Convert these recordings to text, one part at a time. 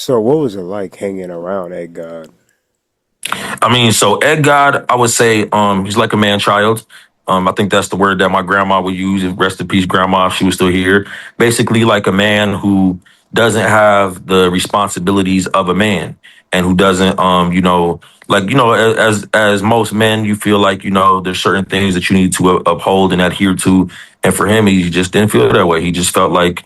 So what was it like hanging around Egg God? I mean, so Ed God, I would say, he's like a man child. I think that's the word that my grandma would use. Rest in peace, grandma, if she was still here. Basically, like a man who doesn't have the responsibilities of a man, and who doesn't, as most men, you feel like there's certain things that you need to uphold and adhere to, and for him, he just didn't feel that way. He just felt like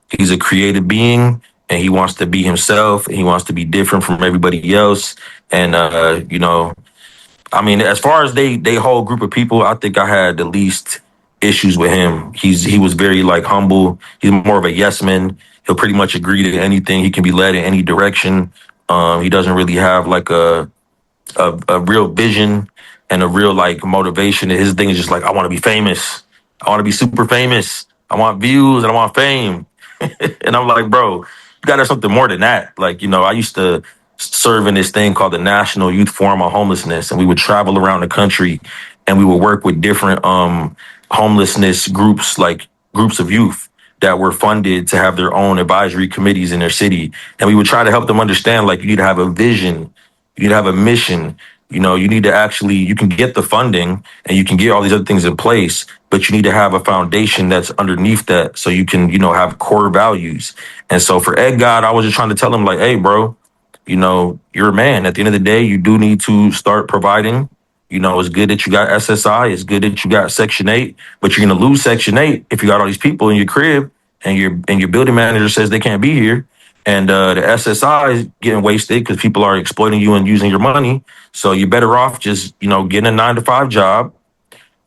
he's a created being, and he wants to be himself, and he wants to be different from everybody else, and I mean, as far as they whole group of people, I think I had the least issues with him. He was very like humble. He's more of a yes man. He'll pretty much agree to anything. He can be led in any direction. He doesn't really have like a real vision and a real like motivation. His thing is just like, I want to be famous. I want to be super famous. I want views and I want fame. And I'm like, bro, you got to have something more than that. Like, I used to serve in this thing called the National Youth Forum on Homelessness, and we would travel around the country, and we would work with different homelessness groups, like groups of youth that were funded to have their own advisory committees in their city, and we would try to help them understand like you need to have a vision, you need to have a mission. You need to actually, you can get the funding and you can get all these other things in place, but you need to have a foundation that's underneath that so you can, have core values. And so for Ed God, I was just trying to tell him, like, hey, bro, you're a man. At the end of the day, you do need to start providing. It's good that you got SSI. It's good that you got Section 8, but you're going to lose Section 8 if you got all these people in your crib and your building manager says they can't be here. And the SSI is getting wasted because people are exploiting you and using your money. So you're better off just, getting a 9 to 5 job,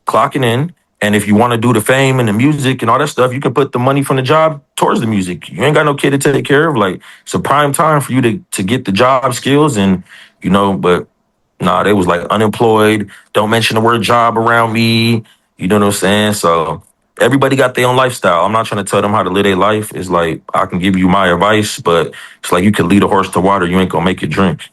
clocking in. And if you want to do the fame and the music and all that stuff, you can put the money from the job towards the music. You ain't got no kid to take care of. Like, it's a prime time for you to get the job skills and, but nah, they was like unemployed. Don't mention the word job around me. You know what I'm saying? So everybody got their own lifestyle. I'm not trying to tell them how to live their life. It's like I can give you my advice, but it's like you can lead a horse to water. You ain't gonna make it drink.